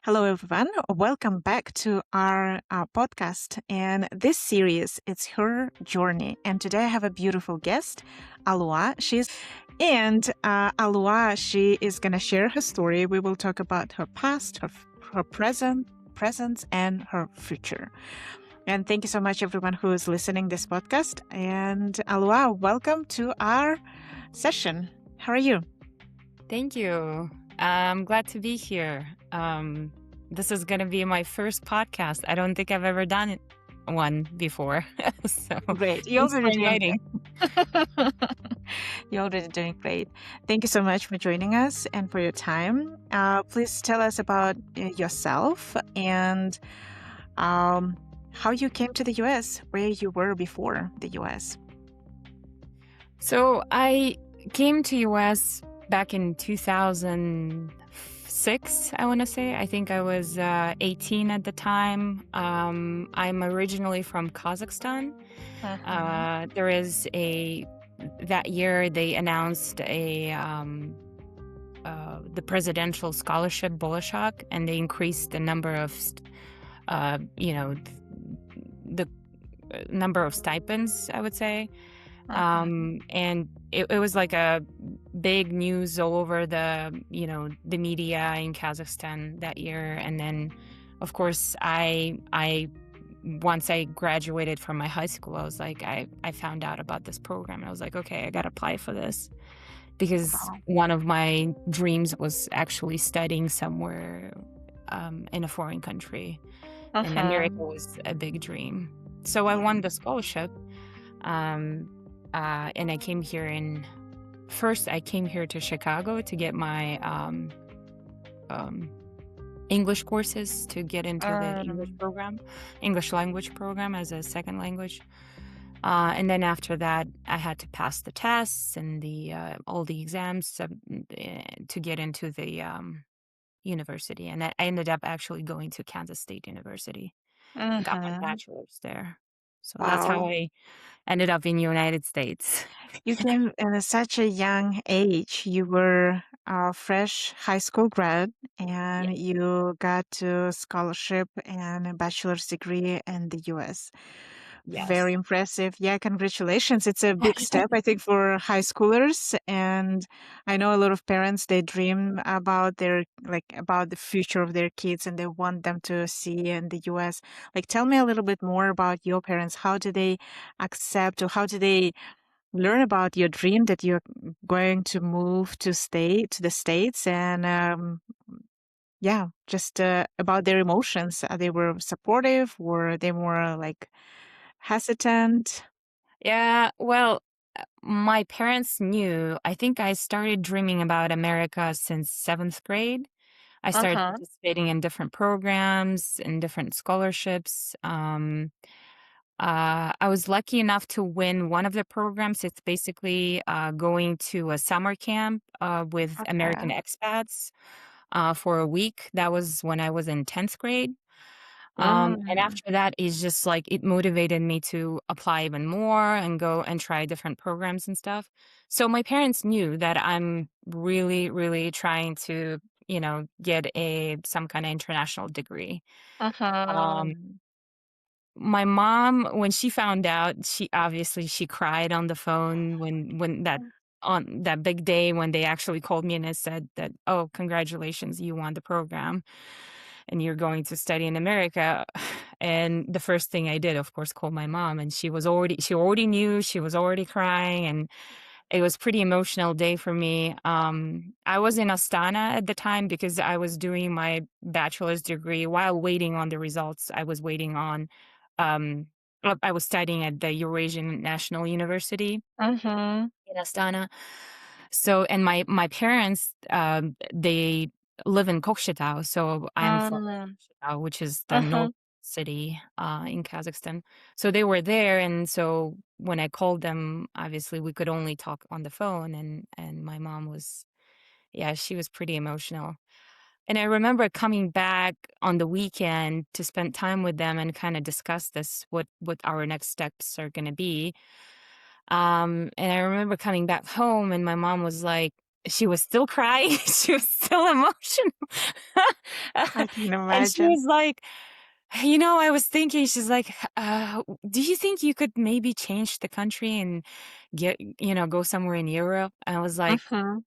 Hello, everyone. Welcome back to our podcast. And this series, it's her journey. And today I have a beautiful guest, Alua. Alua, she is going to share her story. We will talk about her past, her present, and her future. And thank you so much, everyone who is listening this podcast. And Alua, welcome to our session. How are you? Thank you. I'm glad to be here. This is going to be my first podcast. I don't think I've ever done one before. So Great. thanks for inviting. You're already doing great. Thank you so much for joining us and for your time. Please tell us about yourself and how you came to the US, where you were before the US. So I came to US back in 2006, I want to say. I think I was 18 at the time. I'm originally from Kazakhstan. That year they announced the presidential scholarship Bolshak, and they increased the number of the number of stipends, I would say. And it was like a big news all over the media in Kazakhstan that year. And then, of course, I once I graduated from my high school, I was like, I found out about this program. I was like, okay, I got to apply for this, because one of my dreams was actually studying somewhere in a foreign country. And America was a big dream. So I won the scholarship. And I came here I came here to Chicago to get my English courses, to get into the English language program as a second language. And then after that, I had to pass the tests and all the exams to get into the university. And I ended up actually going to Kansas State University. Got my bachelor's there. So that's how I ended up in the United States. You came at such a young age. You were a fresh high school grad, and you got a scholarship and a bachelor's degree in the US. Yes. Very impressive. Yeah, congratulations. It's a big step, I think, for high schoolers. And I know a lot of parents, they dream about about the future of their kids, and they want them to see in the US. Tell me a little bit more about your parents. How do they accept, or how do they learn about your dream that you're going to move to the States? And just about their emotions. They were supportive, or they were hesitant? Yeah, well, my parents knew. I think I started dreaming about America since 7th grade. I started participating in different programs and different scholarships. I was lucky enough to win one of the programs. It's basically going to a summer camp with American expats for a week. That was when I was in 10th grade. And after that, it's just like it motivated me to apply even more and go and try different programs and stuff. So my parents knew that I'm really, really trying to, get some kind of international degree. My mom, when she found out, she cried on the phone on that big day when they actually called me and said that, oh, congratulations, you won the program and you're going to study in America. And the first thing I did, of course, called my mom, and she already knew, she was already crying, and it was pretty emotional day for me. I was in Astana at the time because I was doing my bachelor's degree while waiting on the results. I was studying at the Eurasian National University in Astana. So, and my parents, they live in Kokshetau. So I'm from Kokshetau, which is the north city in Kazakhstan. So they were there. And so when I called them, obviously we could only talk on the phone. And my mom she was pretty emotional. And I remember coming back on the weekend to spend time with them and kind of discuss what our next steps are going to be. And I remember coming back home, and my mom was like, she was still crying. She was still emotional. I can And she imagine. was like, you know, I was thinking, she's like, do you think you could maybe change the country and get, go somewhere in Europe? And Mhm.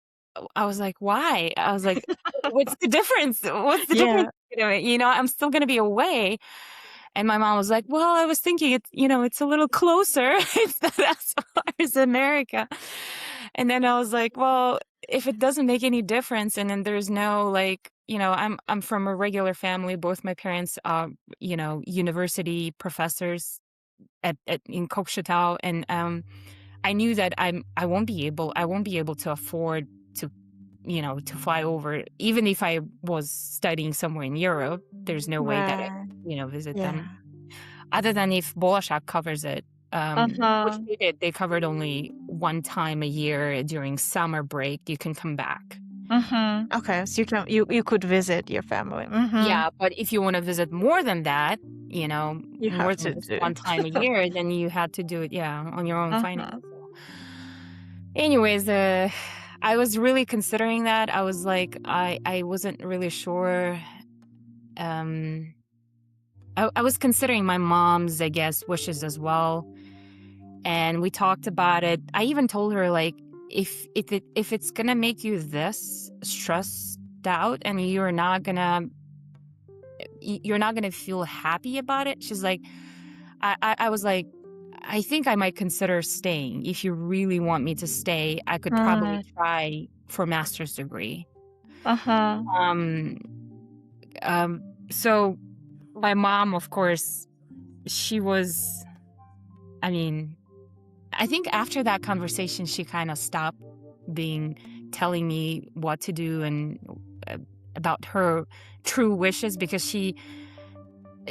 I was like, why? I was like, what's the difference? What's the difference? Yeah. I'm still going to be away. And my mom was like, well, I was thinking it's a little closer. It's not as far as America. And then I was like, well, if it doesn't make any difference, and then there's no like, I'm from a regular family. Both my parents are, university professors in Kokshetau, and I knew that I won't be able to afford to to fly over. Even if I was studying somewhere in Europe, there's no way that I Right. could, visit them. Yeah. Other than if Bolashak covers it, which Mhm. they did. They covered only one time a year during summer break. You can come back. Mhm. Okay, so you could visit your family. Mhm. Yeah, but if you want to visit more than that, You more have than to just do. one time a year, then you had to do it, yeah, on your own finances. Mhm. Anyways, I was really considering that. I was like, I wasn't really sure. Um, I was considering my mom's, I guess, wishes as well, and we talked about it. I even told her like, if it's gonna make you this stressed out and you're not gonna feel happy about it. She's like, I was like, I think I might consider staying. If you really want me to stay, I could probably Mm. try for master's degree. Mhm. Um, so my mom, of course, she was, I mean, I think after that conversation, she kind of stopped telling me what to do and uh, about her true wishes, because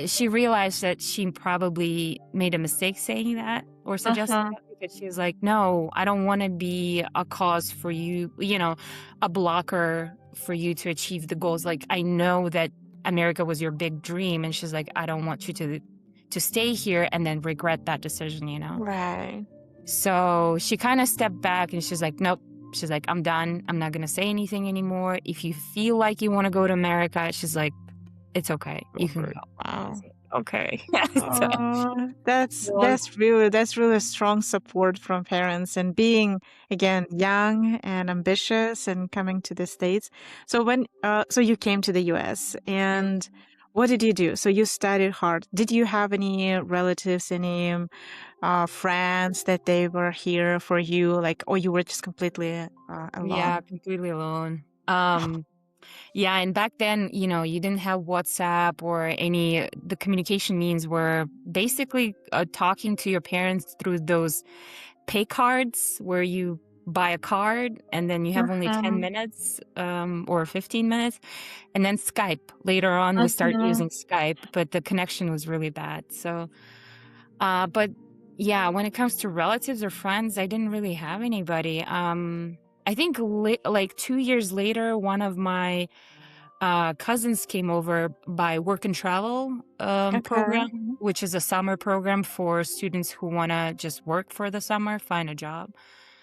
she realized that she probably made a mistake saying that or suggesting Mhm. that, because she was like, no, I don't want to be a cause for you, a blocker for you to achieve the goals. Like, I know that America was your big dream. And she's like, I don't want you to stay here and then regret that decision. Right. So she kind of stepped back and she's like, nope. She's like, I'm done. I'm not going to say anything anymore. If you feel like you want to go to America, she's like, it's okay. Go You for can it. go. I Wow. was like, okay. So, Oh, that's well, that's really strong support from parents and being again young and ambitious and coming to the States. So so you came to the US and what did you do? So you studied hard. Did you have any relatives, any friends that they were here for you, like, or you were just completely yeah, alone? completely alone. Yeah, and back then, you didn't have WhatsApp or the communication means were basically talking to your parents through those pay cards where you buy a card and then you have only 10 Mhm. minutes or 15 minutes, and then Skype. Later on, we start Mhm. using Skype, but the connection was really bad. So, but yeah, when it comes to relatives or friends, I didn't really have anybody. I think like 2 years later, one of my cousins came over by work and travel Okay. program, which is a summer program for students who want to just work for the summer, find a job.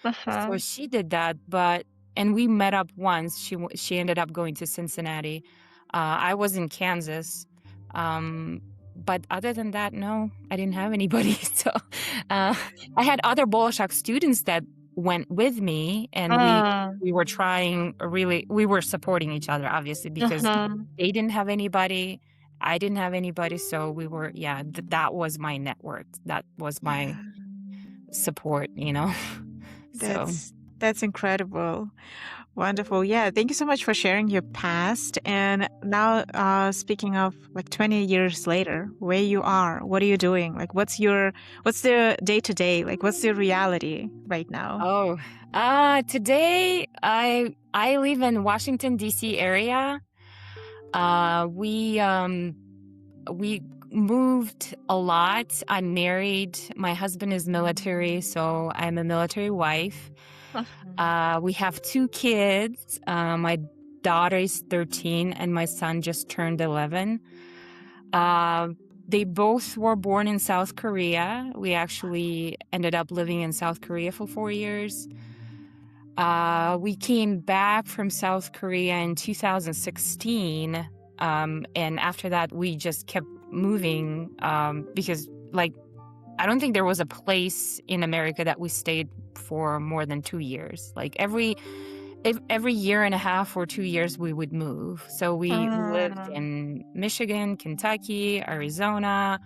So Mhm. she did that, and we met up once. She ended up going to Cincinnati. I was in Kansas. Um, but other than that, no, I didn't have anybody. So uh, I had other Bolshak students that went with me, and Mm. we were we were supporting each other, obviously, because Mhm. they didn't have anybody. I didn't have anybody. So that was my network. That was my Yeah. support. So, That's incredible. Wonderful. Yeah, thank you so much for sharing your past. And now, speaking of like 20 years later, where you are, what are you doing? Like, what's the day to day? Like, what's the reality right now? oh, today I live in Washington D.C. area. We moved a lot. I'm married. My husband is military, so I'm a military wife. Mhm. We have two kids. My daughter is 13 and my son just turned 11. Uh, they both were born in South Korea. We actually ended up living in South Korea for 4 years. We came back from South Korea in 2016. And after that, we just kept moving because, like, I don't think there was a place in America that we stayed for more than 2 years. Like every year and a half or 2 years, we would move. So we lived Mm. in Michigan, Kentucky, Arizona,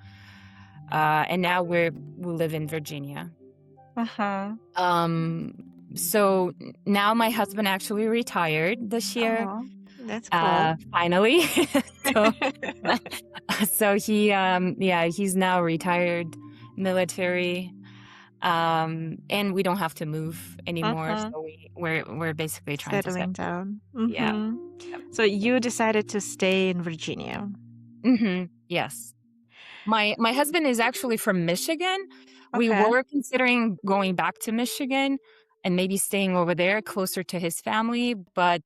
and now we live in Virginia. Uh-huh. Um, so now my husband actually retired this year, Oh, that's cool. finally. So so yeah, he's now retired military, and we don't have to move anymore. Uh-huh. So we're basically trying to Settling settle. down. Yeah. Mm-hmm. So you decided to stay in Virginia. Yes. My husband is actually from Michigan. We Okay. were considering going back to Michigan and maybe staying over there closer to his family, but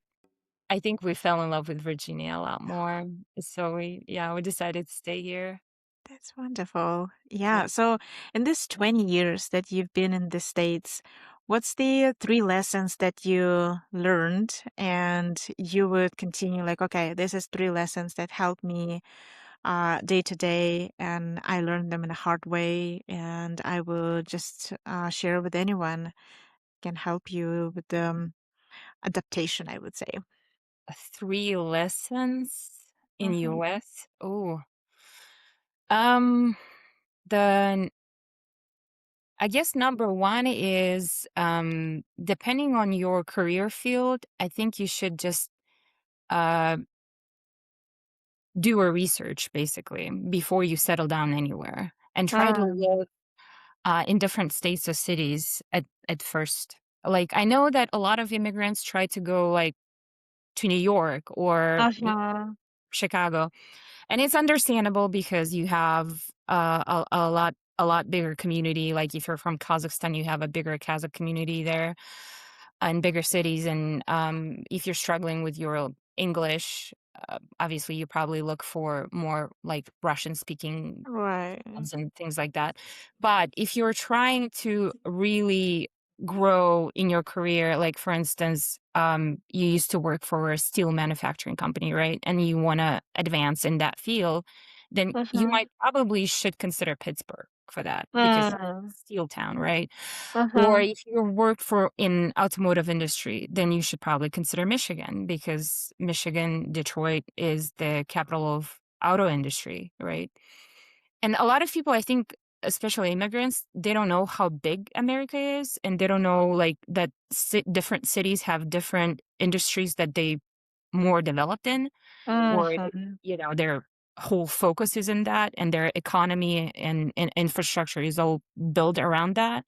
I think we fell in love with Virginia a lot more. So we decided to stay here. That's wonderful. Yeah. Yeah. So, in this 20 years that you've been in the States, what's the three lessons that you learned and you would continue like, okay, this is three lessons that help me day to day, and I learned them in a hard way, and I will just share with anyone can help you with the adaptation, I would say. 3 lessons in Hmm. US? Oh, um, the I guess number 1 is, depending on your career field, I think you should just, uh, do a research basically before you settle down anywhere and try to Mm. live, in different states or cities at first. Like, I know that a lot of immigrants try to go, like, to New York or Uh-huh. Chicago. And it's understandable because you have a lot bigger community. Like if you're from Kazakhstan, you have a bigger Kazakh community there and bigger cities. And if you're struggling with your English, obviously you probably look for more like Russian speaking Right. jobs and things like that. But if you're trying to really grow in your career, like for instance, you used to work for a steel manufacturing company, right? And you want to advance in that field, then you Uh-huh. might probably should consider Pittsburgh for that because it's Mm. a steel town, right? Or Uh-huh. if you work for in automotive industry, then you should probably consider Michigan because Michigan, Detroit is the capital of auto industry, right? And a lot of people, I think, especially immigrants, they don't know how big America is, and they don't know like that different cities have different industries that they more developed in, or Mhm. their whole focus is in that, and their economy and infrastructure is all built around that.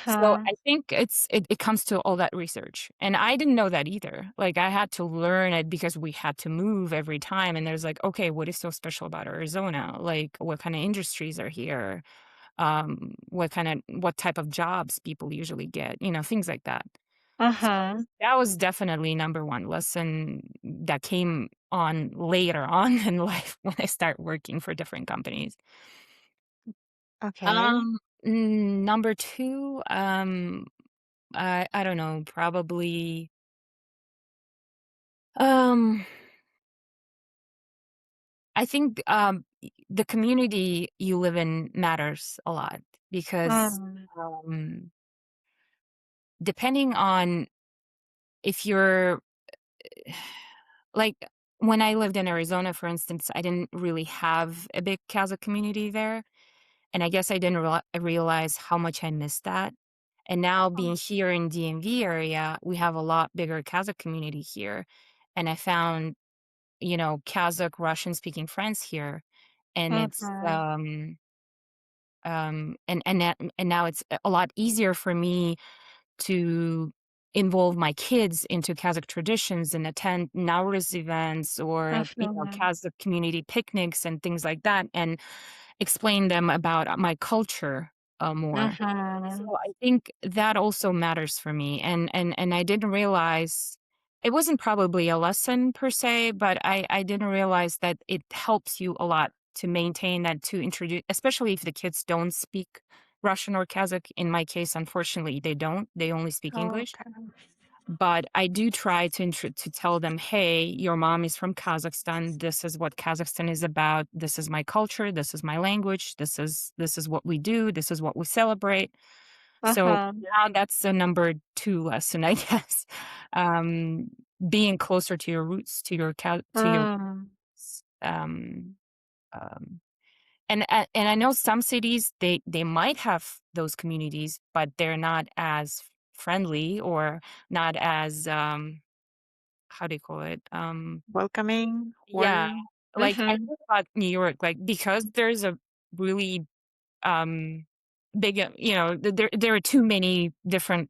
So Uh-huh. I think it comes to all that research, and I didn't know that either. Like, I had to learn it because we had to move every time, and there's like, "Okay, what is so special about Arizona? Like, what kinda industries are here? What type of jobs people usually get?" Things like that. So Uh-huh. that was definitely number 1 lesson that came on later on in life when I start working for different companies. Okay. Um, Number 2, I don't know, probably, um, I think, the community you live in matters a lot because, Mm. um, depending on if you're like, when I lived in Arizona, for instance, I didn't really have a big Kazakh community there, and I guess I didn't realize how much I missed that. And now being here in DMV area, we have a lot bigger Kazakh community here, and I found Kazakh, Russian-speaking friends here, and it's, Mhm. and now it's a lot easier for me to involve my kids into Kazakh traditions and attend Nowruz events or, Mhm. Kazakh community picnics and things like that, and explain them about my culture, more. So Mhm. I think that also matters for me, and I didn't realize it wasn't probably a lesson per se, but I didn't realize that it helps you a lot to maintain that, to introduce, especially if the kids don't speak Russian or Kazakh. In my case, unfortunately, they don't. They only speak English. Okay. But I do try to tell them, "Hey, your mom is from Kazakhstan. This is what Kazakhstan is about. This is my culture. This is my language. This is what we do. This is what we celebrate." So Uh-huh. now that's the number 2 lesson, I guess. Um, Being closer to your roots, to your Mm. s um, and I know some cities, they might have those communities, but they're not as friendly or not as, how do you call it? Welcoming, Yeah, warm. like, I Mhm. think about New York, like, because there's a really, um, big, there are too many different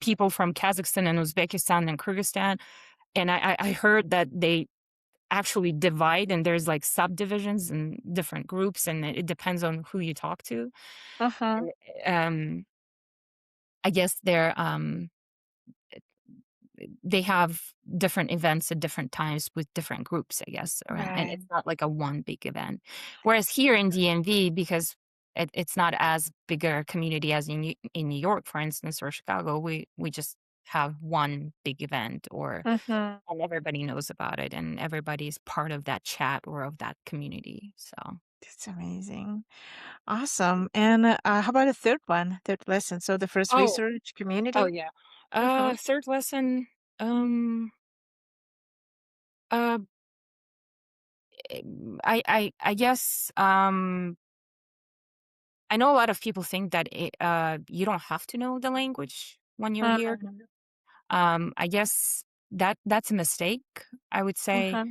people from Kazakhstan and Uzbekistan and Kyrgyzstan, and I heard that they actually divide and there's, like, subdivisions and different groups, and it depends on who you talk to. Uh-huh. Um, I guess they have different events at different times with different groups, I guess, and Right. it's not like a one big event. Whereas here in DMV, because it's not as big a community as in New York, for instance, or Chicago, we just have one big event, or Mhm. and everybody knows about it, and everybody's part of that chat or of that community. So, That's amazing. Awesome. And, how about a third one? Third lesson. So the first oh, research oh community? yeah. Uh-huh. Third lesson. Um, uh, I guess. I know a lot of people think that you don't have to know the language when you're here. Mhm. I guess that's a mistake, I would say. Uh-huh.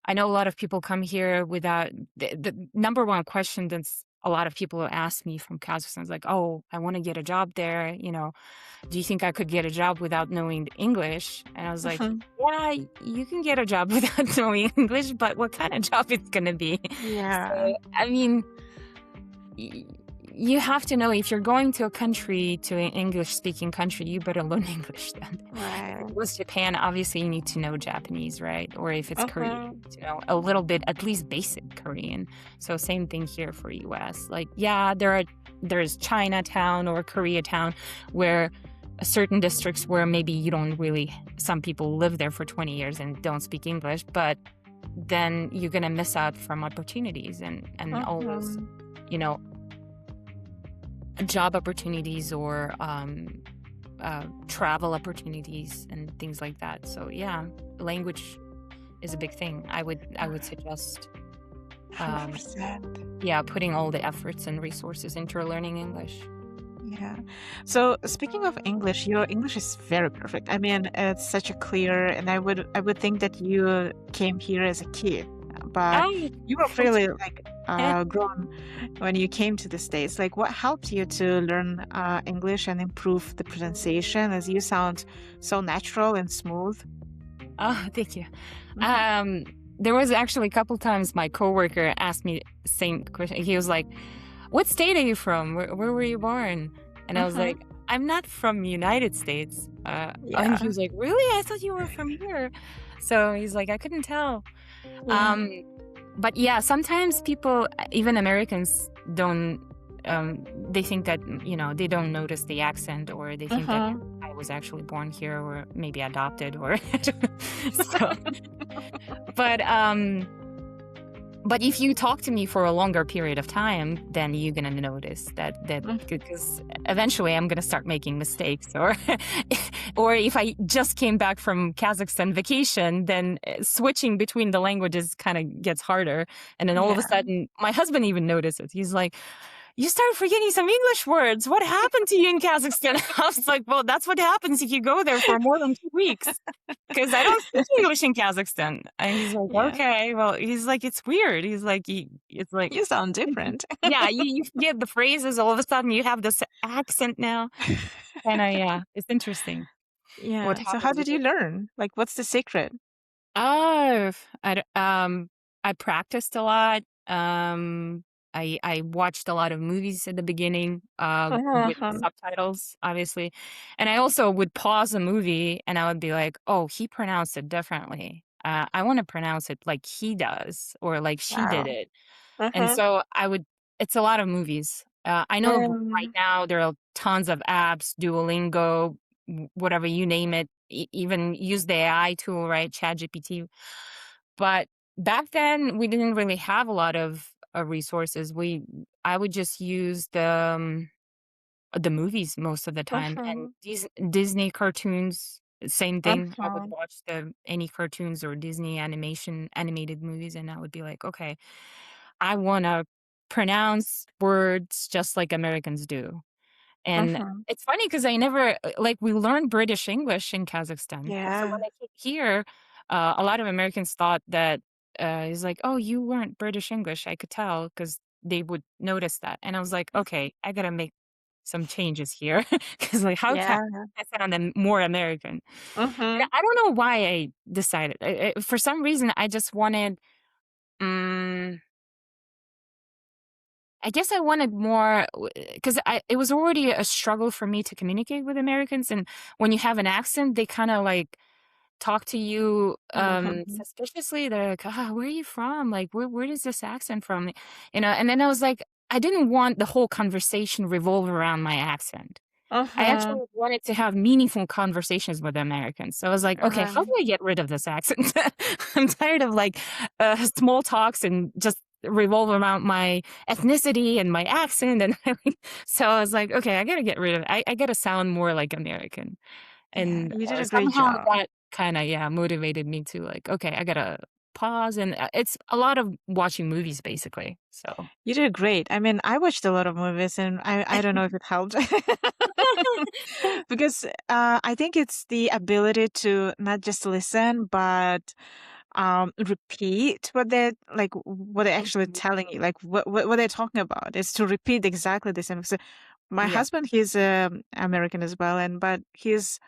I know a lot of people come here without the number one question that's a lot of people ask me from Kazakhstan is like, "Oh, I want to get a job there. Do you think I could get a job without knowing English?" And I was like, Mhm. "Yeah, you can get a job without knowing English, but what kind of job it's gonna be?" Yeah. So, I mean, y- you have to know if you're going to a country, to an English speaking country, you better learn English then. If Right. it was Japan, obviously you need to know Japanese, right? Or if it's Korea, you Uh-huh. need to know a little bit, at least basic Korean. So same thing here for US. Like, yeah, there's Chinatown or Koreatown where certain districts where maybe you don't really, some people live there for 20 years and don't speak English, but then you're gonna miss out from opportunities and all those, Uh-huh. you know, job opportunities or travel opportunities and things like that. So yeah, language is a big thing. I would suggest, um, 100%. yeah, putting all the efforts and resources into learning English. Yeah. So speaking of English, your English is very perfect. I mean, it's such a clear, and I would think that you came here as a kid, but Oh, you were really like grown when you came to the States. Like, what helped you to learn English and improve the pronunciation, as you sound so natural and smooth? oh, thank you. Hmm. Um, there was actually a couple times my coworker asked me the same question. He was like, "What state are you from? Where were you born?" And I was Hmm. like, "I'm not from United States." And he Yeah. was like, "Really? I thought you were from here." So he's like, "I couldn't tell." Yeah. Um, but yeah, sometimes people, even Americans, don't. They think that they don't notice the accent, or they think that Uh-huh. I was actually born here, or maybe adopted, or so. But if you talk to me for a longer period of time, then you're gonna notice that because eventually I'm gonna start making mistakes, or or if I just came back from Kazakhstan vacation, then switching between the languages kind of gets harder, and then all of a Yeah. sudden, my husband even notices. He's like, "You started forgetting some English words. What happened to you in Kazakhstan?" I was like, "Well, that's what happens if you go there for more than 2 weeks." Because I don't speak English in Kazakhstan. And he's like, Yeah. okay. Well, he's like, it's weird. He's like, it's like, You sound different. yeah, you forget the phrases. All of a sudden, you have this accent now. And yeah, it's interesting what Yeah. So how happens did with you it. learn? Like, what's the secret? Oh, I practiced a lot. I watched a lot of movies at the beginning, with Uh-huh. subtitles, obviously, and I also would pause a movie and I would be like, "Oh, he pronounced it differently. I want to pronounce it like he does, or like she did Wow. it." And Uh-huh. so I would. It's a lot of movies. I know right Um, now there are tons of apps, Duolingo. whatever you name it, even use the AI tool, right? ChatGPT. But back then, we didn't really have a lot of resources. I would just use the movies most of the time, and Mhm. these Disney cartoons, same thing. I would Mhm. watch any cartoons or Disney animated movies, and I would be like, "Okay, I wanna pronounce words just like Americans do." And Mhm. it's funny because I never like, we learned British English in Kazakhstan. So when Yeah. I came here, a lot of Americans thought that, it's like, "Oh, you learned British English." I could tell because they would notice that. And I was like, "Okay, I gotta make some changes here, because like, how can Yeah. I sound more American?" And Mhm. I don't know why I decided. For some reason, I just wanted, mm I guess I wanted more because it was already a struggle for me to communicate with Americans, and when you have an accent, they kinda, like, talk to you, Mhm. suspiciously. They're like, "Ah, where are you from? Like, where is this accent from?" You know, and then I was like, I didn't want the whole conversation revolve around my accent. I Mhm. actually wanted to have meaningful conversations with Americans. So I was like, "Okay, how do Right. I get rid of this accent?" I'm tired of, like, small talks and just revolve around my ethnicity and my accent, and so I was like, "Okay, I gotta get rid of it. I gotta sound more like American." Yeah, And, you did a great somehow job. that kinda, yeah, motivated me to, like, "Okay, I gotta pause," and, it's a lot of watching movies, basically, so You did great. I mean, I watched a lot of movies, and I don't know if it helped. Because, I think it's the ability to not just listen, but, repeat what they're like, what they're actually Mhm. telling you, like, what they're talking about. Is to repeat exactly the same. So my Yeah. husband, he's, American as well, and but he's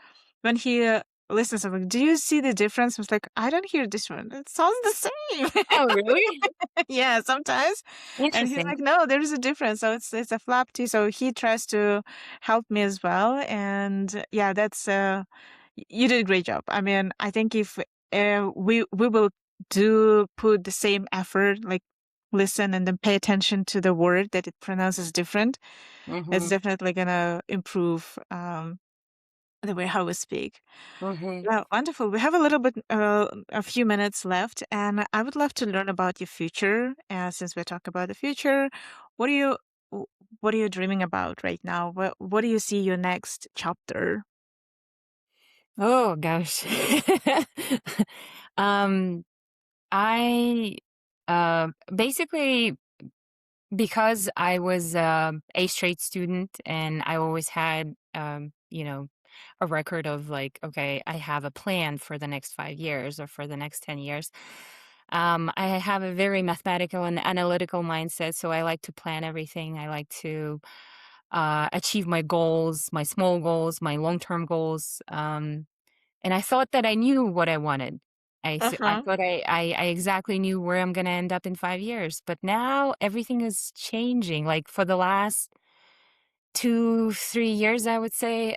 when he, listens, I'm like, "Do you see the difference?" I was like, "I don't hear this one. It sounds the same." Oh, really? Yeah, sometimes. And he's Interesting. like, "No, there is a difference." So it's a flap too. So he tries to help me as well. And yeah, that's you did a great job. I mean, I think if we will do put the same effort, like listen and then pay attention to the word that it pronounces different, it's Mhm. definitely gonna improve the way how we speak. Mhm. Yeah, wonderful. We have a few minutes left, and I would love to learn about your future. Since we're talking about the future, what are you wh- what are you dreaming about right now? What do you see your next chapter? Oh gosh. Um, I, basically, because I was, a straight student and I always had, a record of like, okay, I have a plan for the next 5 years or for the next 10 years. I have a very mathematical and analytical mindset, so I like to plan everything. I like to achieve my goals, my small goals, my long-term goals. And I thought that I knew what I wanted. I Uh-huh. thought I exactly knew where I'm gonna end up in 5 years, but now everything is changing, like, for the last 2, 3 years, I would say,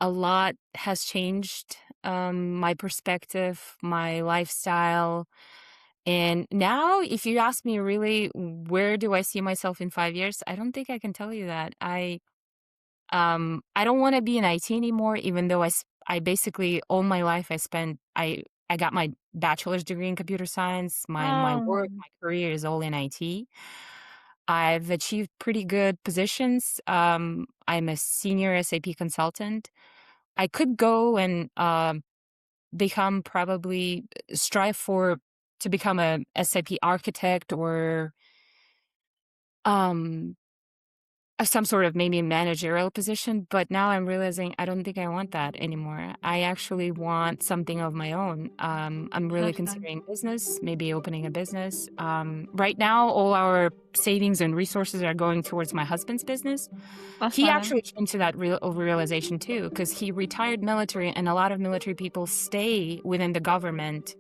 a lot has changed, my perspective, my lifestyle, and now if you ask me really, where do I see myself in 5 years? I don't think I can tell you that. I don't wanna be in IT anymore, even though I basically all my life I got my bachelor's degree in computer science. My work, Mm. my career is all in IT. I've achieved pretty good positions. I'm a senior SAP consultant. I could go and, become probably strive for to become a SAP architect or, um some sort of maybe managerial position, but now I'm realizing I don't think I want that anymore. I actually want something of my own. I'm really Mhm. considering business, maybe opening a business. Right now, all our savings and resources are going towards my husband's business. He Uh-huh. actually came to that realization too, because he retired military, and a lot of military people stay within the government.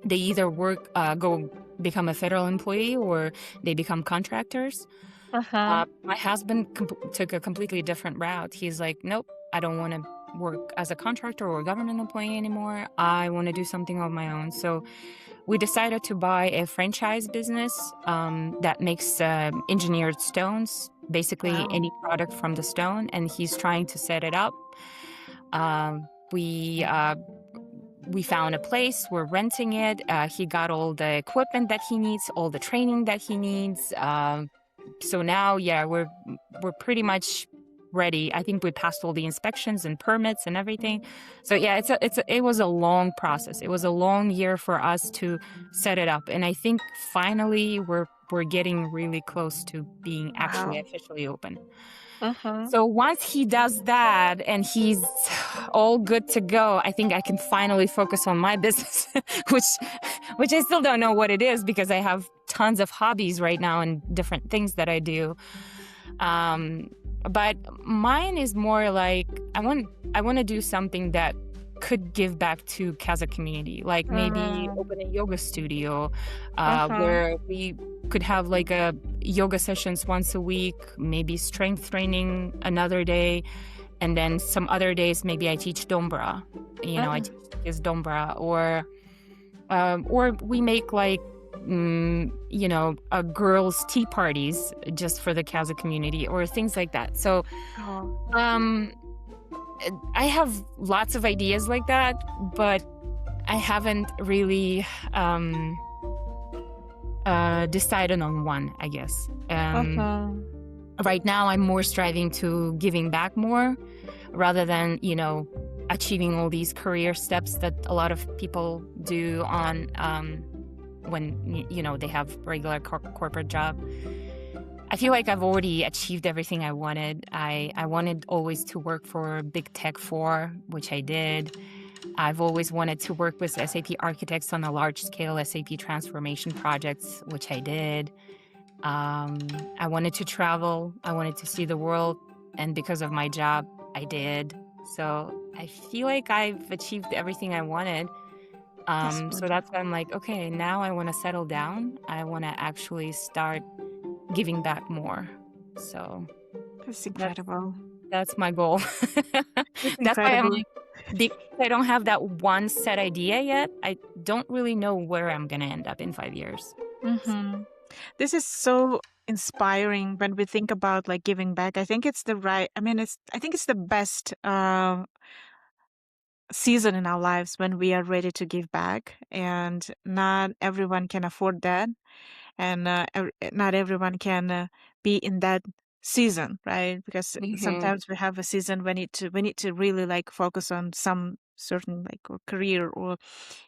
They either go become a federal employee, or they become contractors. Uh-huh. My husband took a completely different route. He's like, "Nope, I don't wanna work as a contractor or a government employee anymore. I wanna do something of my own." So, we decided to buy a franchise business, that makes, engineered stones, basically Wow. any product from the stone, and he's trying to set it up. Um, we uh, we found a place. We're renting it. He got all the equipment that he needs, all the training that he needs. So now, yeah, we're pretty much ready. I think we passed all the inspections and permits and everything. So yeah, it was a long process. It was a long year for us to set it up, and I think finally we're getting really close to being actually Wow. officially open. Mhm. So once he does that and he's all good to go, I think I can finally focus on my business, which which I still don't know what it is because I have tons of hobbies right now and different things that I do. Um, but mine is more like I want to do something that could give back to Kazakh community, like maybe Mm. open a yoga studio, Mhm. where we could have like a yoga sessions once a week, maybe strength training another day, and then some other days maybe I teach dombra. I Mm. teach is dombra, or we make like girls' tea parties just for the Kazakh community or things like that. So Oh. um, I have lots of ideas like that, but I haven't really decided on one, I guess. Mhm. Right now, I'm more striving to giving back more rather than, achieving all these career steps that a lot of people do on when, they have regular corporate job. I feel like I've already achieved everything I wanted. I wanted always to work for Big Tech 4, which I did. I've always wanted to work with SAP architects on a large scale SAP transformation projects, which I did. I wanted to travel. I wanted to see the world. And because of my job, I did. So I feel like I've achieved everything I wanted. That's So that's why wonderful. I'm like, okay, now I want to settle down. I want to actually start giving back more. So That's that's incredible. that's my goal. That's That's why I'm incredible. like, because I don't have that one set idea yet, I don't really know where I'm gonna end up in 5 years. Mhm. This is so inspiring when we think about like giving back. I think it's the right. I mean, I think it's the best season in our lives when we are ready to give back, and not everyone can afford that, and not everyone can be in that season, right? Because Mhm. sometimes we have a season we need to really like focus on some certain like or career or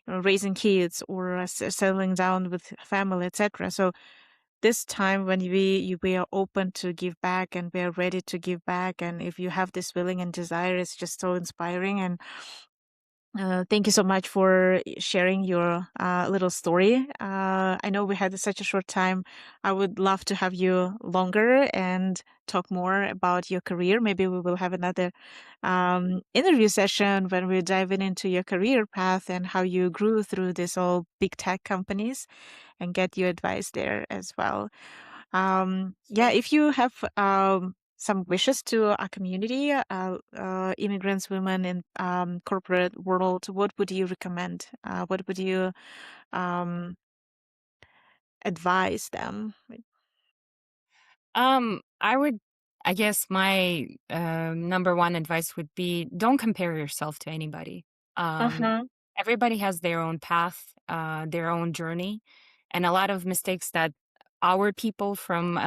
raising kids or settling down with family, etc. So this time when we are open to give back and we are ready to give back, and if you have this willing and desire, it's just so inspiring. And thank you so much for sharing your little story. I know we had such a short time. I would love to have you longer and talk more about your career. Maybe we will have another interview session when we're diving into your career path and how you grew through this all big tech companies, and get your advice there as well. Yeah, Sure. if you have some wishes to our community, immigrants, women in corporate world, what would you recommend? What would you um, advise them? I would, I guess my number one advice would be don't compare yourself to anybody. Um, Uh-huh. Everybody has their own path, their own journey, and a lot of mistakes that our people from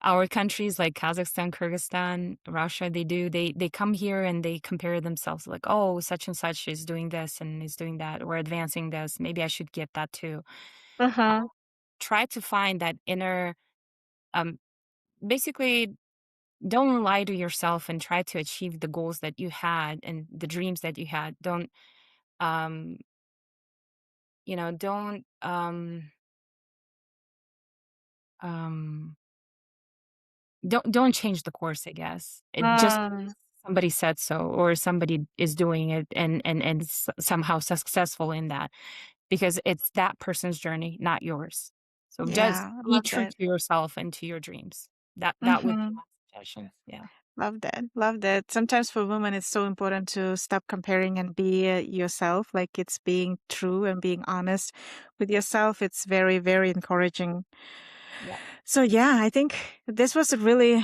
our countries like Kazakhstan, Kyrgyzstan, Russia, they do. They come here and they compare themselves like, oh, such and such is doing this and is doing that, or advancing this. Maybe I should get that too. Uh, Uh-huh. Try to find that inner. Um, Basically, don't lie to yourself and try to achieve the goals that you had and the dreams that you had. Um, don't um, don't change the course, I guess. It just Mm, somebody said so or somebody is doing it and somehow successful in that because it's that person's journey, not yours. So just yeah, I be love true that. to yourself and to your dreams. That would be Mm-hmm. my suggestion. Yeah. Love that. Love that. Sometimes for women, it's so important to stop comparing and be yourself. Like it's being true and being honest with yourself. It's very, very encouraging. Yeah. So yeah, I think this was a really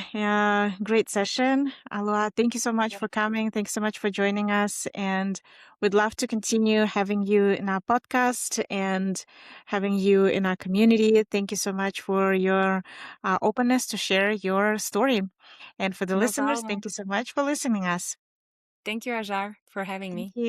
great session. Alua, thank you so much Yeah. for coming. Thanks so much for joining us. And we'd love to continue having you in our podcast and having you in our community. Thank you so much for your openness to share your story. And for the No listeners, problem. thank you so much for listening us. Thank you, Azhar, for having Thank me. you.